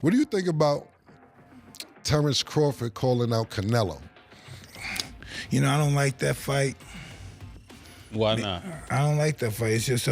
What do you think about Terence Crawford calling out Canelo? You know, I don't like that fight. Why not? I don't like that fight. It's just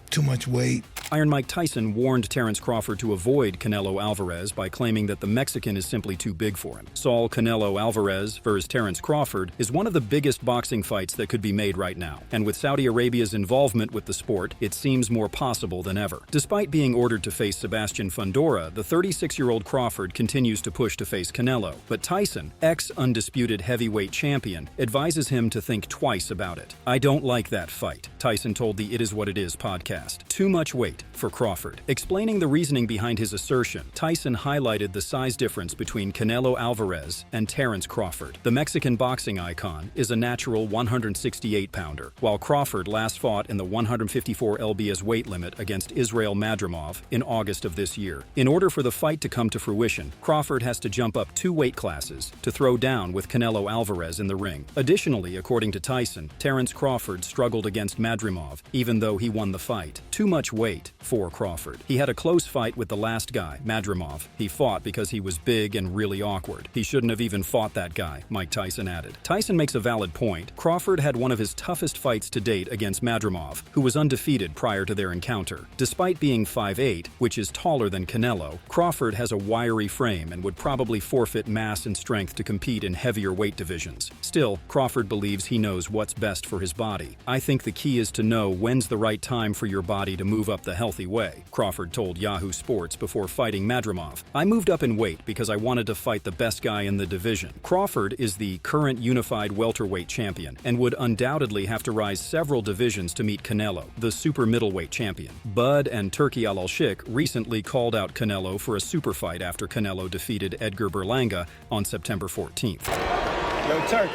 too much weight. Iron Mike Tyson warned Terence Crawford to avoid Canelo Alvarez by claiming that the Mexican is simply too big for him. Saul Canelo Alvarez versus Terence Crawford is one of the biggest boxing fights that could be made right now, and with Saudi Arabia's involvement with the sport, it seems more possible than ever. Despite being ordered to face Sebastian Fundora, the 36-year-old Crawford continues to push to face Canelo, but Tyson, ex-undisputed heavyweight champion, advises him to think twice about it. "I don't like that fight," Tyson told the It Is What It Is podcast. Too much weight for Crawford. Explaining the reasoning behind his assertion, Tyson highlighted the size difference between Canelo Alvarez and Terence Crawford. The Mexican boxing icon is a natural 168-pounder, while Crawford last fought in the 154 lbs weight limit against Israel Madrimov in August of this year. In order for the fight to come to fruition, Crawford has to jump up 2 weight classes to throw down with Canelo Alvarez in the ring. Additionally, according to Tyson, Terence Crawford struggled against Madrimov, even though he won the fight. Too much weight for Crawford. He had a close fight with the last guy, Madrimov. He fought because he was big and really awkward. He shouldn't have even fought that guy, Mike Tyson added. Tyson makes a valid point. Crawford had one of his toughest fights to date against Madrimov, who was undefeated prior to their encounter. Despite being 5'8", which is taller than Canelo, Crawford has a wiry frame and would probably forfeit mass and strength to compete in heavier weight divisions. Still, Crawford believes he knows what's best for his body. "I think the key is to know when's the right time for your body to move up the healthy way," Crawford told Yahoo Sports before fighting Madrimov. "I moved up in weight because I wanted to fight the best guy in the division." Crawford is the current unified welterweight champion and would undoubtedly have to rise several divisions to meet Canelo, the super middleweight champion. Bud and Turki Al-Sheikh recently called out Canelo for a super fight after Canelo defeated Edgar Berlanga on September 14th. Yo, Turki,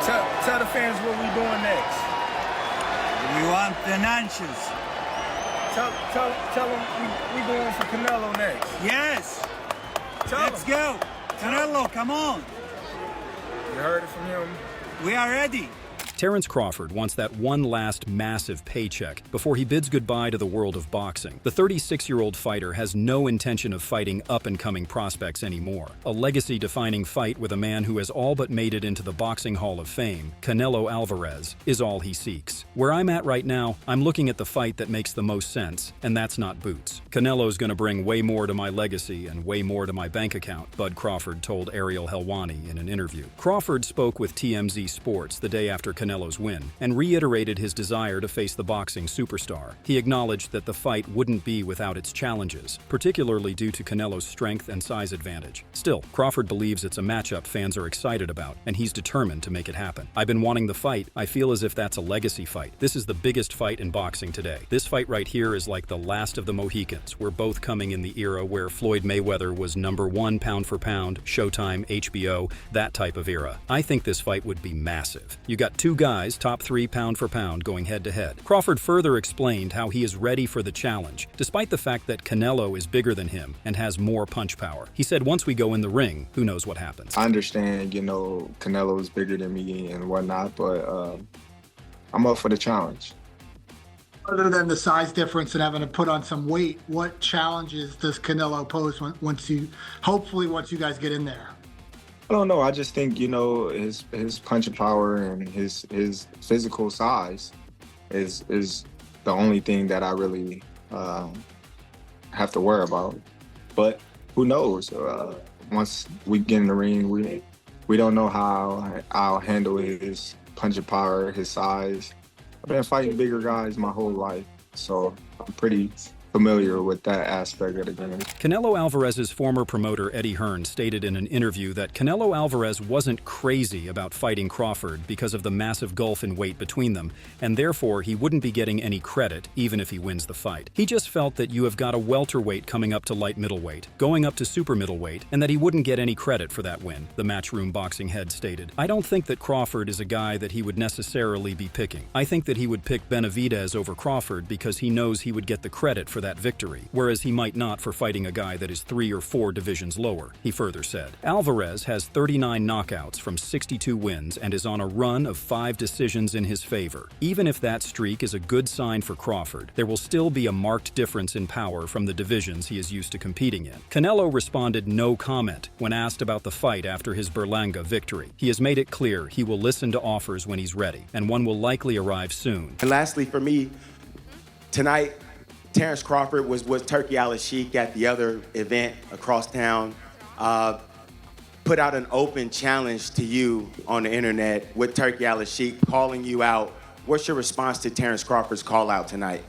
tell the fans what we doing next. We want financials. Tell them we going for Canelo next. Yes. Let's go. Canelo, come on. You heard it from him. We are ready. Terence Crawford wants that one last massive paycheck before he bids goodbye to the world of boxing. The 36-year-old fighter has no intention of fighting up-and-coming prospects anymore. A legacy-defining fight with a man who has all but made it into the Boxing Hall of Fame, Canelo Alvarez, is all he seeks. Where I'm at right now, I'm looking at the fight that makes the most sense, and that's not boots. Canelo's gonna bring way more to my legacy and way more to my bank account, Bud Crawford told Ariel Helwani in an interview. Crawford spoke with TMZ Sports the day after Canelo's win and reiterated his desire to face the boxing superstar. He acknowledged that the fight wouldn't be without its challenges, particularly due to Canelo's strength and size advantage. Still, Crawford believes it's a matchup fans are excited about, and he's determined to make it happen. "I've been wanting the fight. I feel as if that's a legacy fight. This is the biggest fight in boxing today. This fight right here is like the last of the Mohicans. We're both coming in the era where Floyd Mayweather was #1 pound for pound, Showtime, HBO, that type of era. I think this fight would be massive. You got 2 guys, top 3 pound for pound, going head-to-head. Crawford further explained how he is ready for the challenge, despite the fact that Canelo is bigger than him and has more punch power. He said once we go in the ring, who knows what happens. I understand, Canelo is bigger than me and whatnot, but I'm up for the challenge. Other than the size difference and having to put on some weight, what challenges does Canelo pose once you guys get in there? I don't know. I just think, his punching power and his physical size is the only thing that I really have to worry about. But who knows? Once we get in the ring, we don't know how I'll handle his punching power, his size. I've been fighting bigger guys my whole life, so I'm pretty familiar with that aspect of the game. Canelo Alvarez's former promoter Eddie Hearn stated in an interview that Canelo Alvarez wasn't crazy about fighting Crawford because of the massive gulf in weight between them, and therefore he wouldn't be getting any credit even if he wins the fight. He just felt that you have got a welterweight coming up to light middleweight, going up to super middleweight, and that he wouldn't get any credit for that win, the Matchroom boxing head stated. "I don't think that Crawford is a guy that he would necessarily be picking. I think that he would pick Benavidez over Crawford because he knows he would get the credit for that victory, whereas he might not for fighting a guy that is 3 or 4 divisions lower, he further said. Alvarez has 39 knockouts from 62 wins and is on a run of 5 decisions in his favor. Even if that streak is a good sign for Crawford, there will still be a marked difference in power from the divisions he is used to competing in. Canelo responded no comment when asked about the fight after his Berlanga victory. He has made it clear he will listen to offers when he's ready, and one will likely arrive soon. And lastly, for me, tonight, Terence Crawford was Turkey Al-Sheikh at the other event across town. Put out an open challenge to you on the internet with Turkey Al-Sheikh calling you out. What's your response to Terence Crawford's call out tonight?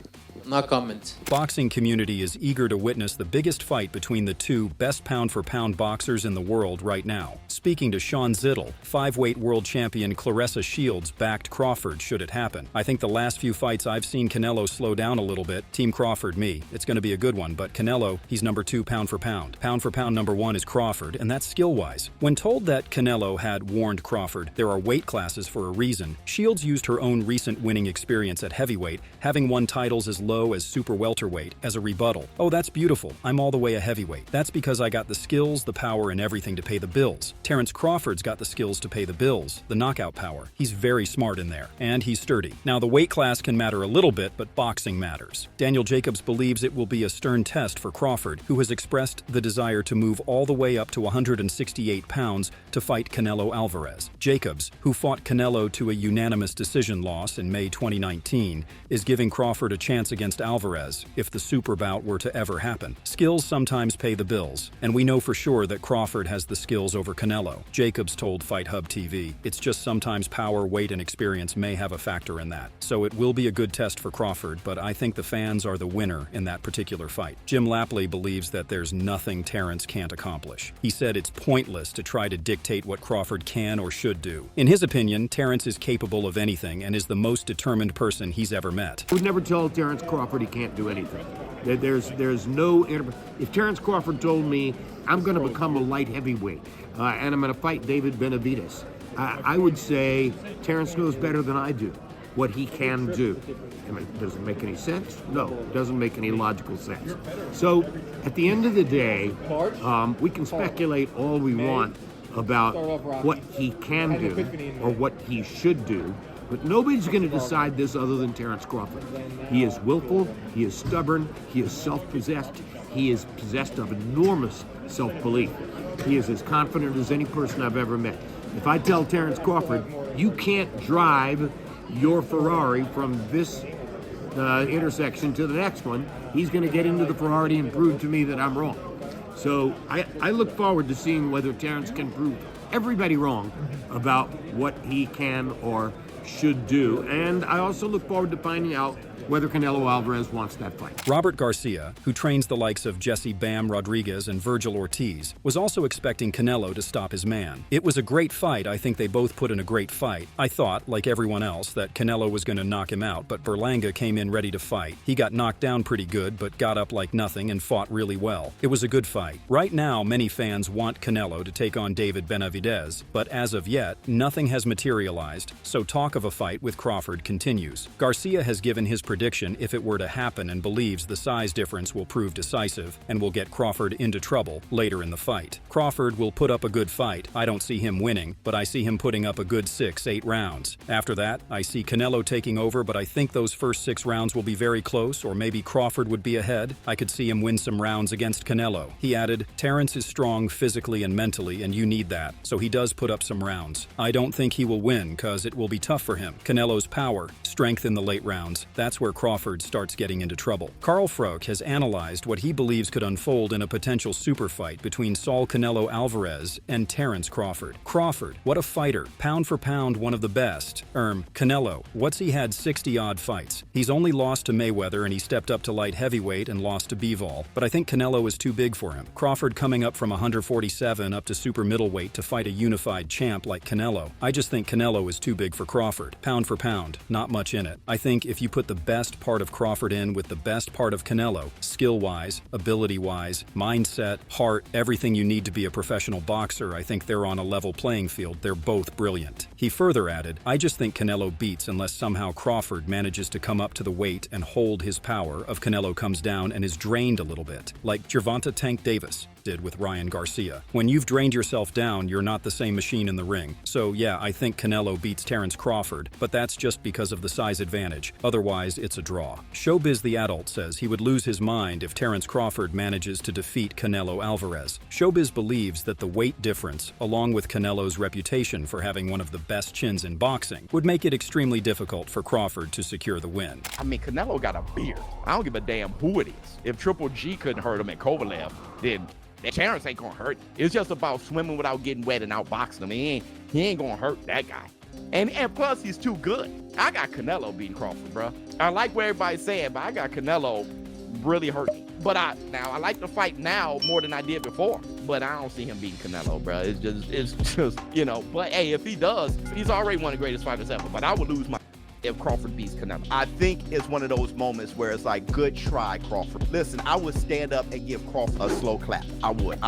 No comment. Boxing community is eager to witness the biggest fight between the 2 best pound-for-pound boxers in the world right now. Speaking to Sean Zittel, 5-weight world champion Claressa Shields backed Crawford should it happen. I think the last few fights I've seen Canelo slow down a little bit. Team Crawford, me. It's going to be a good one, but Canelo, he's number 2 pound for pound. Pound for pound number 1 is Crawford, and that's skill-wise. When told that Canelo had warned Crawford there are weight classes for a reason, Shields used her own recent winning experience at heavyweight, having won titles as low as super welterweight, as a rebuttal. Oh, that's beautiful. I'm all the way a heavyweight. That's because I got the skills, the power, and everything to pay the bills. Terence Crawford's got the skills to pay the bills, the knockout power. He's very smart in there, and he's sturdy. Now, the weight class can matter a little bit, but boxing matters. Daniel Jacobs believes it will be a stern test for Crawford, who has expressed the desire to move all the way up to 168 pounds to fight Canelo Alvarez. Jacobs, who fought Canelo to a unanimous decision loss in May 2019, is giving Crawford a chance against Alvarez if the super bout were to ever happen. Skills sometimes pay the bills, and we know for sure that Crawford has the skills over Canelo. Jacobs told Fight Hub TV, it's just sometimes power, weight, and experience may have a factor in that. So it will be a good test for Crawford, but I think the fans are the winner in that particular fight. Jim Lapley believes that there's nothing Terence can't accomplish. He said it's pointless to try to dictate what Crawford can or should do. In his opinion, Terence is capable of anything and is the most determined person he's ever met. I would never tell Terence Crawford he can't do anything. There's no... If Terence Crawford told me, I'm going to become a light heavyweight and I'm going to fight David Benavidez, I would say Terence knows better than I do what he can do. I mean, does it make any sense? No, it doesn't make any logical sense. So at the end of the day, we can speculate all we want about what he can do or what he should do, but nobody's going to decide this other than Terence Crawford. He is willful, he is stubborn, he is self-possessed, he is possessed of enormous self-belief. He is as confident as any person I've ever met. If I tell Terence Crawford, you can't drive your Ferrari from this intersection to the next one, he's going to get into the Ferrari and prove to me that I'm wrong. So I look forward to seeing whether Terence can prove everybody wrong about what he can or should do. And I also look forward to finding out whether Canelo Alvarez wants that fight. Robert Garcia, who trains the likes of Jesse Bam Rodriguez and Virgil Ortiz, was also expecting Canelo to stop his man. It was a great fight. I think they both put in a great fight. I thought, like everyone else, that Canelo was going to knock him out, but Berlanga came in ready to fight. He got knocked down pretty good, but got up like nothing and fought really well. It was a good fight. Right now, many fans want Canelo to take on David Benavidez, but as of yet, nothing has materialized, so talk of a fight with Crawford continues. Garcia has given his prediction if it were to happen and believes the size difference will prove decisive and will get Crawford into trouble later in the fight. Crawford will put up a good fight. I don't see him winning, but I see him putting up a good 6-8 rounds. After that, I see Canelo taking over, but I think those first 6 rounds will be very close, or maybe Crawford would be ahead. I could see him win some rounds against Canelo. He added, Terence is strong physically and mentally, and you need that, so he does put up some rounds. I don't think he will win, cause it will be tough for him. Canelo's power, strength in the late rounds, that's where Crawford starts getting into trouble. Carl Froch has analyzed what he believes could unfold in a potential super fight between Saul Canelo Alvarez and Terence Crawford. Crawford, what a fighter. Pound for pound, one of the best. Canelo, what's he had 60-odd fights? He's only lost to Mayweather and he stepped up to light heavyweight and lost to Bivol, but I think Canelo is too big for him. Crawford coming up from 147 up to super middleweight to fight a unified champ like Canelo. I just think Canelo is too big for Crawford. Pound for pound, not much in it. I think if you put the best best part of Crawford in with the best part of Canelo, skill-wise, ability-wise, mindset, heart, everything you need to be a professional boxer. I think they're on a level playing field. They're both brilliant. He further added, I just think Canelo beats unless somehow Crawford manages to come up to the weight and hold his power of Canelo comes down and is drained a little bit, like Gervonta Tank Davis did with Ryan Garcia. When you've drained yourself down, you're not the same machine in the ring. So yeah, I think Canelo beats Terence Crawford, but that's just because of the size advantage. Otherwise, it's a draw. Showbiz the Adult says he would lose his mind if Terence Crawford manages to defeat Canelo Alvarez. Showbiz believes that the weight difference, along with Canelo's reputation for having one of the best chins in boxing, would make it extremely difficult for Crawford to secure the win. I mean, Canelo got a beard. I don't give a damn who it is. If Triple G couldn't hurt him at Kovalev, then Terence ain't gonna hurt. It's just about swimming without getting wet and outboxing him. He ain't gonna hurt that guy. And plus, he's too good. I got Canelo beating Crawford, bro. I like what everybody's saying, but I got Canelo really hurting. But I like the fight now more than I did before. But I don't see him beating Canelo, bro. It's just, you know. But hey, if he does, he's already one of the greatest fighters ever. But I would lose my if Crawford beats Canelo. I think it's one of those moments where it's like, good try, Crawford. Listen, I would stand up and give Crawford a slow clap. I would.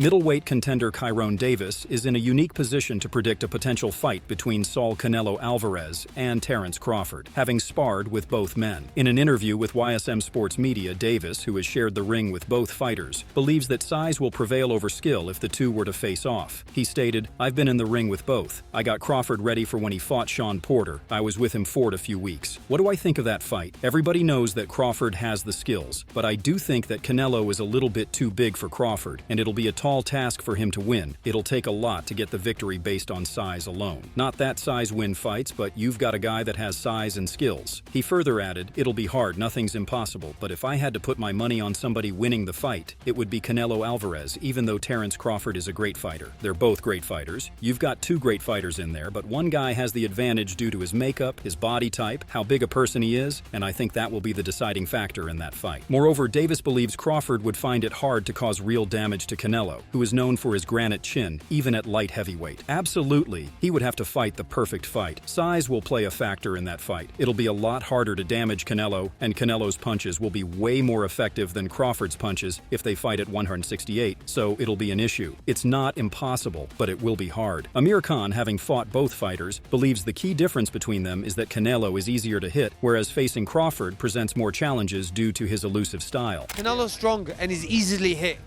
Middleweight contender Kyrone Davis is in a unique position to predict a potential fight between Saul Canelo Alvarez and Terence Crawford, having sparred with both men. In an interview with YSM Sports Media, Davis, who has shared the ring with both fighters, believes that size will prevail over skill if the two were to face off. He stated, I've been in the ring with both. I got Crawford ready for when he fought Sean Porter. I was with him for a few weeks. What do I think of that fight? Everybody knows that Crawford has the skills, but I do think that Canelo is a little bit too big for Crawford, and it'll be a tall task for him to win. It'll take a lot to get the victory based on size alone. Not that size win fights, but you've got a guy that has size and skills. He further added, it'll be hard, nothing's impossible, but if I had to put my money on somebody winning the fight, it would be Canelo Alvarez, even though Terence Crawford is a great fighter. They're both great fighters. You've got two great fighters in there, but one guy has the advantage due to his makeup, his body type, how big a person he is, and I think that will be the deciding factor in that fight. Moreover, Davis believes Crawford would find it hard to cause real damage to Canelo, who is known for his granite chin, even at light heavyweight. Absolutely, he would have to fight the perfect fight. Size will play a factor in that fight. It'll be a lot harder to damage Canelo, and Canelo's punches will be way more effective than Crawford's punches if they fight at 168, so it'll be an issue. It's not impossible, but it will be hard. Amir Khan, having fought both fighters, believes the key difference between them is that Canelo is easier to hit, whereas facing Crawford presents more challenges due to his elusive style. Canelo's strong and is easily hit.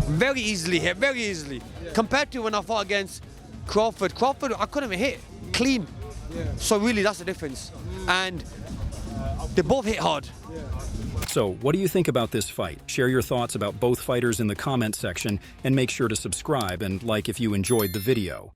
Very easily hit, very easily. Yeah. Compared to when I fought against Crawford, I couldn't even hit clean. Yeah. So really that's the difference. And they both hit hard. Yeah. So, what do you think about this fight? Share your thoughts about both fighters in the comment section and make sure to subscribe and like if you enjoyed the video.